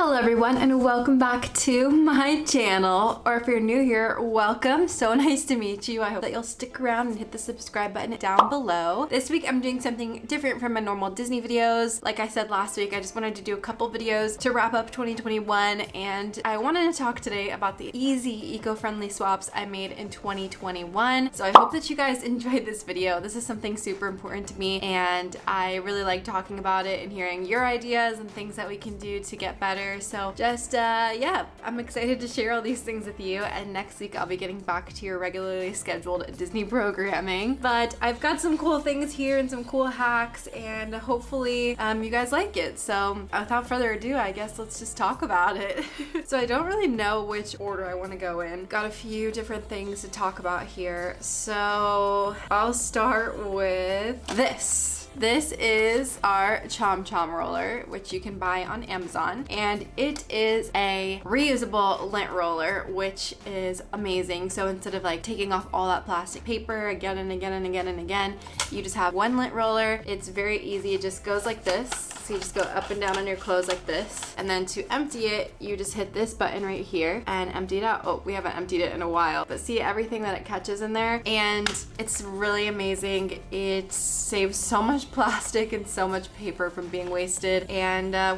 Hello everyone and welcome back to my channel, or if you're new here, welcome. So nice to meet you. I hope that you'll stick around and hit the subscribe button down below. This week I'm doing something different from my normal Disney videos. Like I said last week, I just wanted to do a couple videos to wrap up 2021, and I wanted to talk today about the easy eco-friendly swaps I made in 2021. So I hope that you guys enjoyed this video. This is something super important to me and I really like talking about it and hearing your ideas and things that we can do to get better. So just yeah, I'm excited to share all these things with you, and next week I'll be getting back to your regularly scheduled Disney programming. But I've got some cool things here and some cool hacks, and hopefully you guys like it. So without further ado, I guess let's just talk about it. So I don't really know which order I want to go in. Got a few different things to talk about here. So I'll start with this. This is our chom roller, which you can buy on Amazon, and it is a reusable lint roller, which is amazing. So instead of like taking off all that plastic paper again and again and again and again, you just have one lint roller. It's very easy. It just goes like this. So you just go up and down on your clothes like this, and then to empty it, you just hit this button right here and empty it out. Oh, we haven't emptied it in a while, but see everything that it catches in there, and it's really amazing. It saves so much plastic and so much paper from being wasted, and I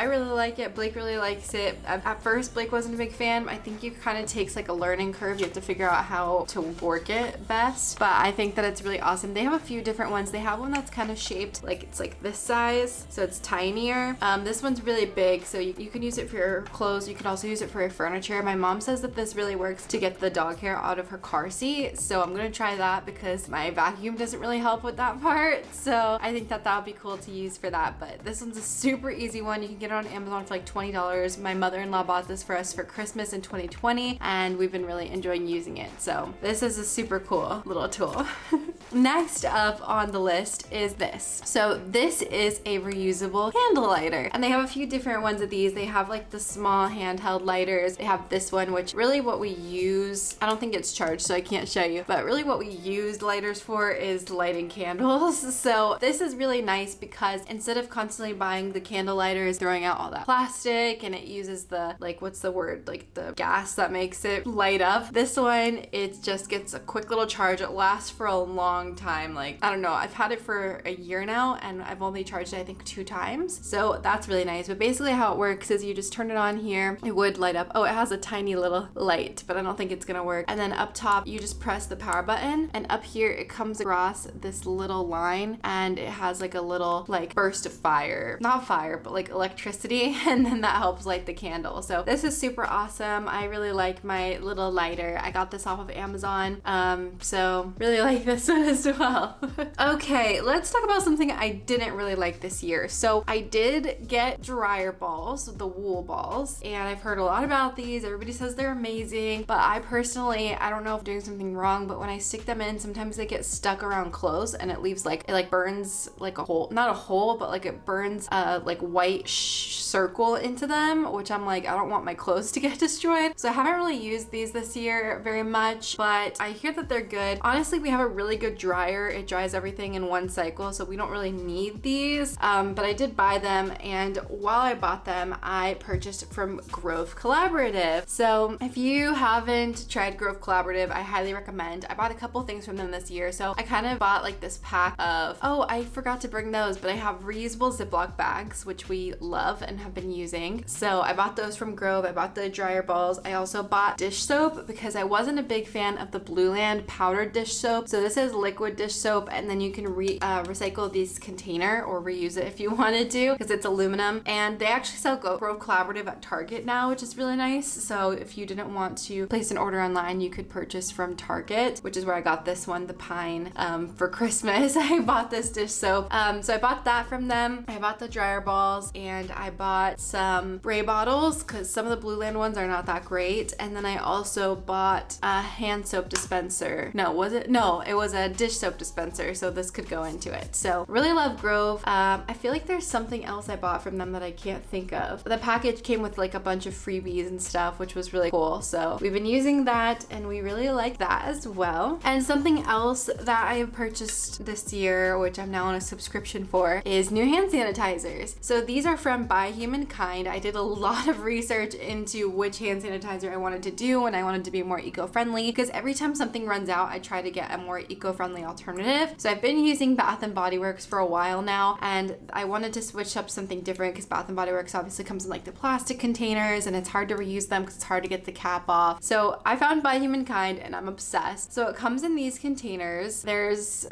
really like it. Blake really likes it. At first, Blake wasn't a big fan. I think it kind of takes like a learning curve. You have to figure out how to work it best, but I think that it's really awesome. They have a few different ones. They have one that's kind of shaped like it's like this size, so it's tinier. This one's really big, so you can use it for your clothes. You can also use it for your furniture. My mom says that this really works to get the dog hair out of her car seat, so I'm gonna try that because my vacuum doesn't really help with that part. So I think that would be cool to use for that. But this one's a super easy one. You can get it on Amazon for like $20. My mother-in-law bought this for us for Christmas in 2020, and we've been really enjoying using it. So this is a super cool little tool. Next up on the list is this. So this is a reusable candle lighter, and they have a few different ones of these. They have like the small handheld lighters. They have this one, which really what we use, I don't think it's charged, so I can't show you, but really what we use lighters for is lighting candles. So this is really nice because instead of constantly buying the candle lighters, throwing out all that plastic, and it uses the, like, what's the word, like the gas that makes it light up, this one, it just gets a quick little charge. It lasts for a long time. Like, I don't know, I've had it for a year now and I've only charged it I think 2 times, so that's really nice. But basically how it works is you just turn it on here, it would light up. Oh, it has a tiny little light, but I don't think it's gonna work. And then up top you just press the power button, and up here it comes across this little line, and it has like a little like burst of fire, not fire, but like electricity, and then that helps light the candle. So this is super awesome. I really like my little lighter. I got this off of Amazon, so really like this one as well. Okay, let's talk about something I didn't really like this year. So I did get dryer balls, the wool balls, and I've heard a lot about these. Everybody says they're amazing, but I personally, I don't know if I'm doing something wrong, but when I stick them in, sometimes they get stuck around clothes, and it leaves like, it like burns like a hole, not a hole, but like it burns a like white circle into them, which I'm like, I don't want my clothes to get destroyed. So I haven't really used these this year very much, but I hear that they're good. Honestly, we have a really good dryer. It dries everything in one cycle, so we don't really need these, but I did buy them, and while I bought them, I purchased from Grove Collaborative. So if you haven't tried Grove Collaborative, I highly recommend. I bought a couple things from them this year, so I kind of bought like this pack of, oh, I forgot to bring those, but I have reusable Ziploc bags, which we love and have been using. So I bought those from Grove. I bought the dryer balls. I also bought dish soap because I wasn't a big fan of the Blue Land powdered dish soap. So this is liquid dish soap, and then you can recycle this container or reuse it if you wanted to, because it's aluminum. And they actually sell Grove Collaborative at Target now, which is really nice. So if you didn't want to place an order online, you could purchase from Target, which is where I got this one, the pine, for Christmas. I bought this dish soap. So I bought that from them. I bought the dryer balls, and I bought some spray bottles because some of the Blue Land ones are not that great. And then I also bought a hand soap dispenser. No, was it? No, it was a dish soap dispenser, so this could go into it. So really love Grove. I feel like there's something else I bought from them that I can't think of. The package came with like a bunch of freebies and stuff, which was really cool. So we've been using that and we really like that as well. And something else that I have purchased this year, which I'm now on a subscription for, is new hand sanitizers. So these are from By Humankind. I did a lot of research into which hand sanitizer I wanted to do, and I wanted to be more eco-friendly because every time something runs out, I try to get a more eco-friendly alternative. So I've been using Bath & Body Works for a while now, and I wanted to switch up something different because Bath & Body Works obviously comes in like the plastic containers and it's hard to reuse them because it's hard to get the cap off. So I found By Humankind and I'm obsessed. So it comes in these containers. There's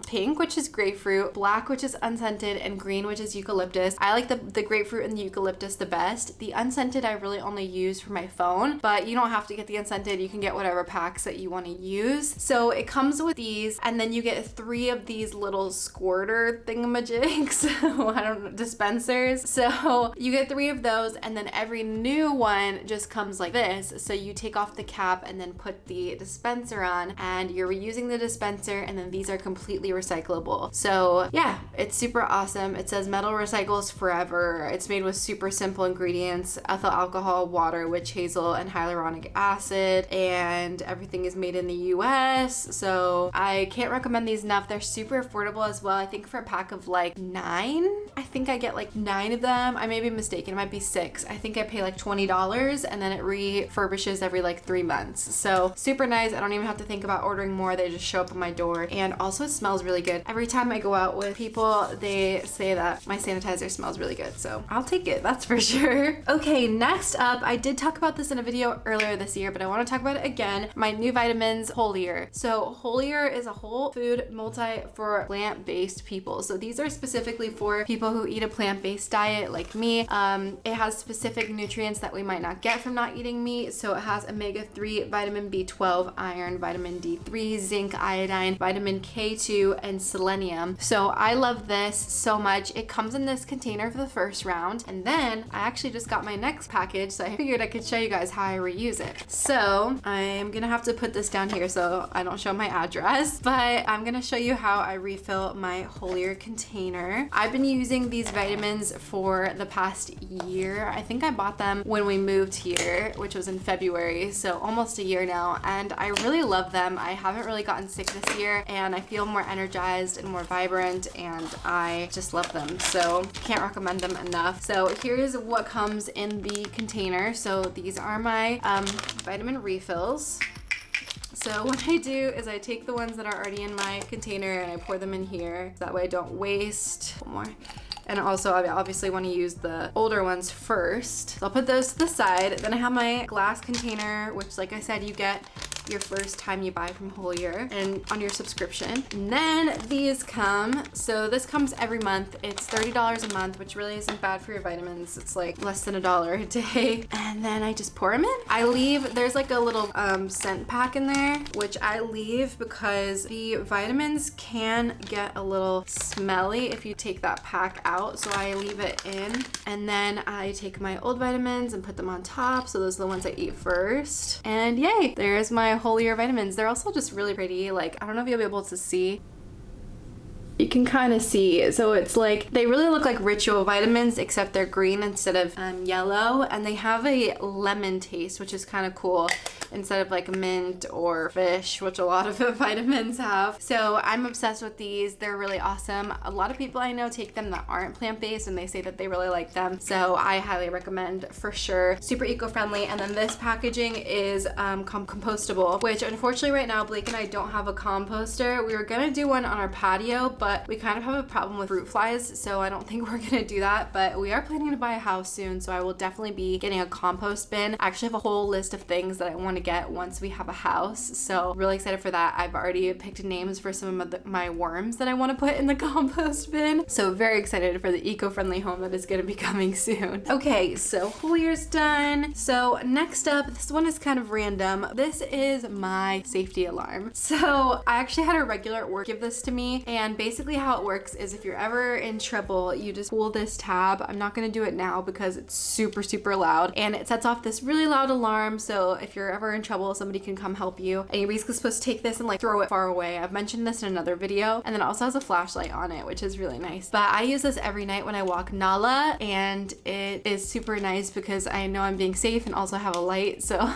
pink, which is grapefruit, black, which is unscented, and green, which is eucalyptus. I like the grapefruit and the eucalyptus the best. The unscented I really only use for my phone, but you don't have to get the unscented. You can get whatever packs that you want to use. So it comes with these, and then you get 3 of these little squirter thingamajigs. I don't know, dispensers. So you get 3 of those, and then every new one just comes like this. So you take off the cap and then put the dispenser on, and you're reusing the dispenser, and then these are completely recyclable. So yeah, it's super awesome. It says metal recycles forever. It's made with super simple ingredients: ethyl alcohol, water, witch hazel, and hyaluronic acid, and everything is made in the US. So I can't recommend these enough. They're super affordable as well. I think for a pack of like 9, I think I get like 9 of them. I may be mistaken, it might be 6. I think I pay like $20, and then it refurbishes every like 3 months. So super nice. I don't even have to think about ordering more. They just show up on my door, and also it smells really good. Every time I go out with people, they say that my sanitizer smells really good, so I'll take it, that's for sure. Okay, next up, I did talk about this in a video earlier this year, but I want to talk about it again. My new vitamins, Holier. So Holier is a whole food multi for plant-based people. So these are specifically for people who eat a plant-based diet like me. It has specific nutrients that we might not get from not eating meat. So it has omega-3, vitamin B12, iron, vitamin D3, zinc, iodine, vitamin K2, and selenium. So I love this so much. It comes in this container for the first round, and then I actually just got my next package, so I figured I could show you guys how I reuse it. So I'm gonna have to put this down here so I don't show my address, but I'm gonna show you how I refill my Holier container. I've been using these vitamins for the past year. I think I bought them when we moved here, which was in February, so almost a year now, and I really love them. I haven't really gotten sick this year, and I feel more energized and more vibrant, and I just love them. So can't recommend them enough. So here's what comes in the container. So these are my vitamin refills. So what I do is I take the ones that are already in my container and I pour them in here. That way I don't waste more. And also I obviously want to use the older ones first. So I'll put those to the side. Then I have my glass container, which like I said, you get your first time you buy from Holier and on your subscription. And then these come. So this comes every month. It's $30 a month, which really isn't bad for your vitamins. It's like less than $1 a day. And then I just pour them in. I leave, there's like a little scent pack in there, which I leave because the vitamins can get a little smelly if you take that pack out. So I leave it in. And then I take my old vitamins and put them on top. So those are the ones I eat first. And yay, there's my Holier vitamins. They're also just really pretty. Like, I don't know if you'll be able to see. You can kind of see. So it's like, they really look like ritual vitamins, except they're green instead of yellow. And they have a lemon taste, which is kind of cool, instead of like mint or fish, which a lot of vitamins have. So I'm obsessed with these. They're really awesome. A lot of people I know take them that aren't plant-based, and they say that they really like them. So I highly recommend for sure. Super eco-friendly. And then this packaging is compostable, which unfortunately right now Blake and I don't have a composter. We were gonna do one on our patio, but we kind of have a problem with fruit flies, so I don't think we're gonna do that. But we are planning to buy a house soon, so I will definitely be getting a compost bin. I actually have a whole list of things that I want to get once we have a house, so really excited for that. I've already picked names for some of my worms that I want to put in the compost bin, so very excited for the eco-friendly home that is going to be coming soon. Okay, so Holier's done. So next up, this one is kind of random. This is my safety alarm. So I actually had a regular at work give this to me, and basically basically how it works is if you're ever in trouble, you just pull this tab. I'm not gonna do it now because it's super, super loud, and it sets off this really loud alarm. So if you're ever in trouble, somebody can come help you. And you're basically supposed to take this and like throw it far away. I've mentioned this in another video. And then it also has a flashlight on it, which is really nice. But I use this every night when I walk Nala, and it is super nice because I know I'm being safe and also have a light. So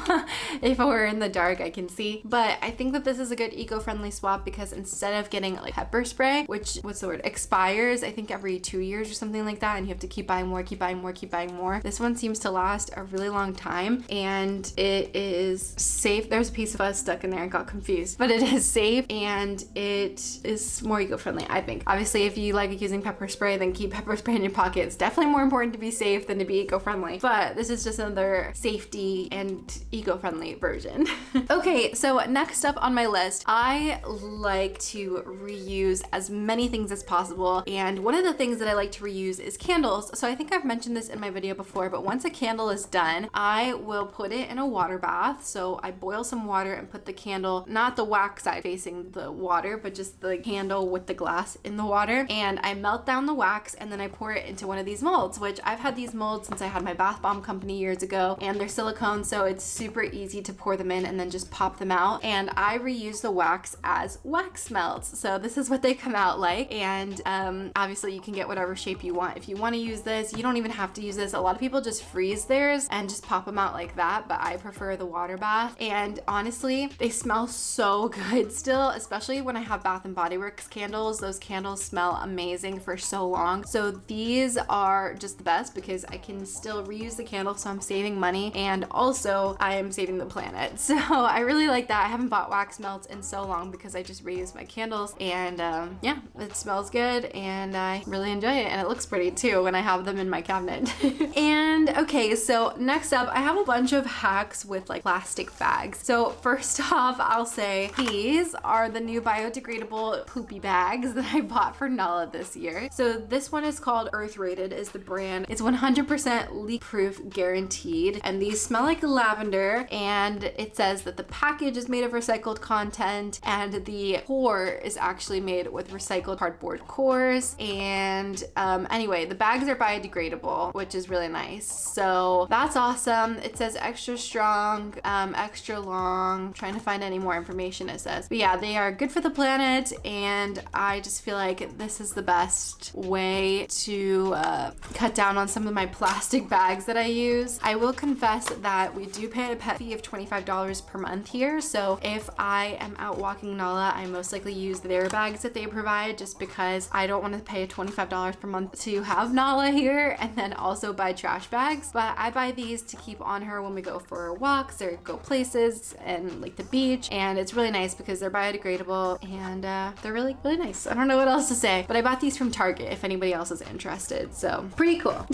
if we're in the dark, I can see. But I think that this is a good eco-friendly swap because instead of getting like pepper spray, which, what's the word, expires, I think every 2 years or something like that, and you have to keep buying more, keep buying more, keep buying more. This one seems to last a really long time, and it is safe. There's a piece of fuzz stuck in there. I got confused, but it is safe and it is more eco-friendly, I think. Obviously, if you like using pepper spray, then keep pepper spray in your pocket. It's definitely more important to be safe than to be eco-friendly, but this is just another safety and eco-friendly version. Okay, so next up on my list, I like to reuse as many things as possible, and one of the things that I like to reuse is candles. So I think I've mentioned this in my video before, but once a candle is done, I will put it in a water bath. So I boil some water and put the candle, not the wax side facing the water, but just the candle with the glass in the water, and I melt down the wax, and then I pour it into one of these molds, which I've had these molds since I had my bath bomb company years ago, and they're silicone, so it's super easy to pour them in and then just pop them out. And I reuse the wax as wax melts. So this is what they come out like, and obviously you can get whatever shape you want. If you want to use this, you don't even have to use this. A lot of people just freeze theirs and just pop them out like that, but I prefer the water bath. And honestly, they smell so good still, especially when I have Bath and Body Works candles. Those candles smell amazing for so long. So these are just the best because I can still reuse the candle, so I'm saving money, and also I am saving the planet. So I really like that. I haven't bought wax melts in so long because I just reuse my candles, and yeah, it smells good and I really enjoy it, and it looks pretty too when I have them in my cabinet. And okay, so next up, I have a bunch of hacks with like plastic bags. So first off, I'll say these are the new biodegradable poopy bags that I bought for Nala this year. So this one is called Earth Rated is the brand. It's 100% leak proof guaranteed, and these smell like lavender, and it says that the package is made of recycled content, and the core is actually made with recycled cardboard cores. And anyway, the bags are biodegradable, which is really nice. So that's awesome. It says extra strong, extra long. I'm trying to find any more information it says. But yeah, they are good for the planet, and I just feel like this is the best way to cut down on some of my plastic bags that I use. I will confess that we do pay a pet fee of $25 per month here. So if I am out walking Nala, I most likely use their bags that they provide, just because I don't want to pay $25 per month to have Nala here and then also buy trash bags. But I buy these to keep on her when we go for walks or go places and like the beach, and it's really nice because they're biodegradable and they're really, really nice. I don't know what else to say, but I bought these from Target if anybody else is interested, so pretty cool.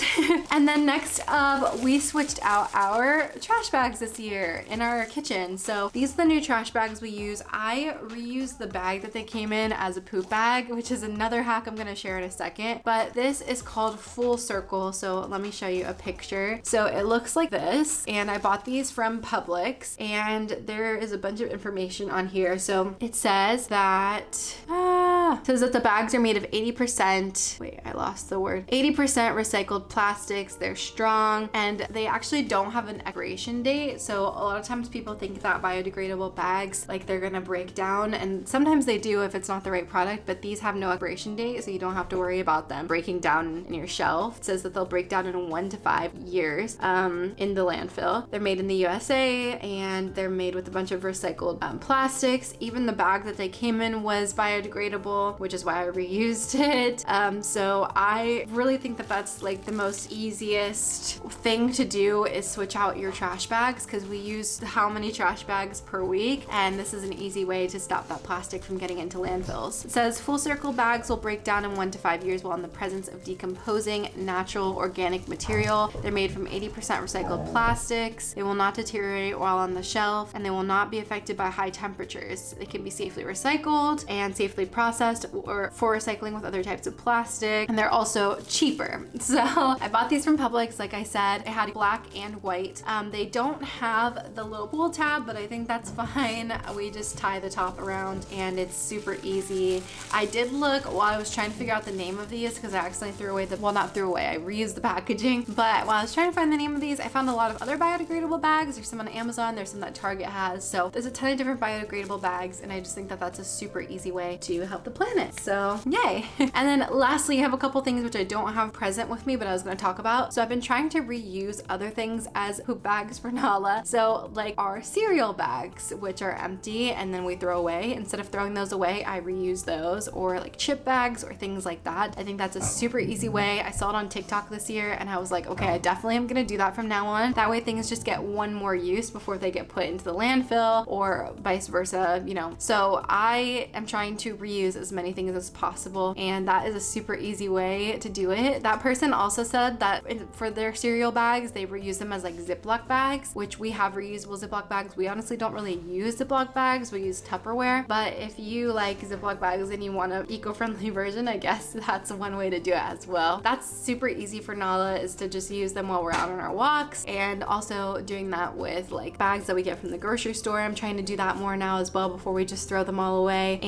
And then next up, we switched out our trash bags this year in our kitchen. So these are the new trash bags we use. I reused the bag that they came in as a poop bag, which is another hack I'm gonna share in a second, but this is called Full Circle. So let me show you a picture. So it looks like this, and I bought these from Publix, and there is a bunch of information on here. So it says that the bags are made of 80%, wait, I lost the word, 80% recycled plastics. They're strong, and they actually don't have an expiration date. So a lot of times people think that biodegradable bags, like they're gonna break down, and sometimes they do if it's not the right product, but these have no expiration date, so you don't have to worry about them breaking down in your shelf. It says that they'll break down in 1 to 5 years in the landfill. They're made in the USA, and they're made with a bunch of recycled plastics. Even the bag that they came in was biodegradable, which is why I reused it. So I really think that that's like the most easiest thing to do is switch out your trash bags, because we use how many trash bags per week, and this is an easy way to stop that plastic from getting into landfills. It says Full Circle bags will break down in 1 to 5 years while in the presence of decomposing natural organic material. They're made from 80% recycled plastics. They will not deteriorate while on the shelf, and they will not be affected by high temperatures. They can be safely recycled and safely processed processed or for recycling with other types of plastic, and they're also cheaper. So I bought these from Publix. Like I said, it had black and white. They don't have the little pull tab, but I think that's fine. We just tie the top around and it's super easy. I did look while I was trying to figure out the name of these because I accidentally threw away not threw away, I reused the packaging. But while I was trying to find the name of these, I found a lot of other biodegradable bags. There's some on Amazon, there's some that Target has. So there's a ton of different biodegradable bags, and I just think that that's a super easy way to help the planet. So yay. And then lastly, I have a couple things which I don't have present with me, but I was going to talk about. So I've been trying to reuse other things as poop bags for Nala. So like our cereal bags, which are empty and then we throw away. Instead of throwing those away, I reuse those, or like chip bags or things like that. I think that's a super easy way. I saw it on TikTok this year and I was like, okay, I definitely am going to do that from now on. That way things just get one more use before they get put into the landfill or vice versa, you know. So I am trying to reuse as many things as possible, and that is a super easy way to do it. That person also said that for their cereal bags, they reuse them as like Ziploc bags, which we have reusable Ziploc bags. We honestly don't really use Ziploc bags. We use Tupperware. But if you like Ziploc bags and you want an eco-friendly version, I guess that's one way to do it as well. That's super easy for Nala, is to just use them while we're out on our walks, and also doing that with like bags that we get from the grocery store. I'm trying to do that more now as well before we just throw them all away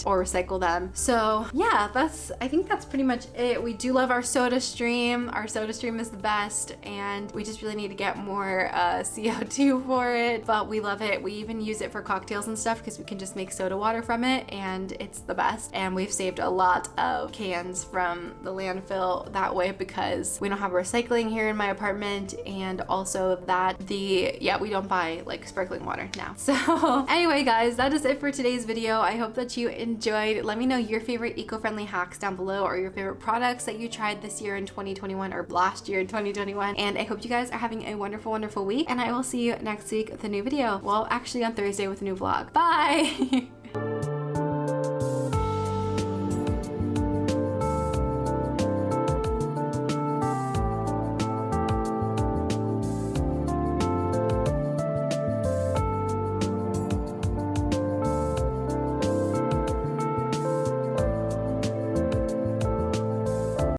or recycle them. So yeah, I think that's pretty much it. We do love our soda stream. Our soda stream is the best, and we just really need to get more CO2 for it, but we love it. We even use it for cocktails and stuff because we can just make soda water from it, and it's the best. And we've saved a lot of cans from the landfill that way because we don't have recycling here in my apartment, and also that we don't buy like sparkling water now. So anyway guys, that is it for today's video. I hope that you enjoyed. Let me know your favorite eco-friendly hacks down below, or your favorite products that you tried this year in 2021 or last year in 2021. And I hope you guys are having a wonderful, wonderful week, and I will see you next week with a new video. Well, actually on Thursday with a new vlog. Bye.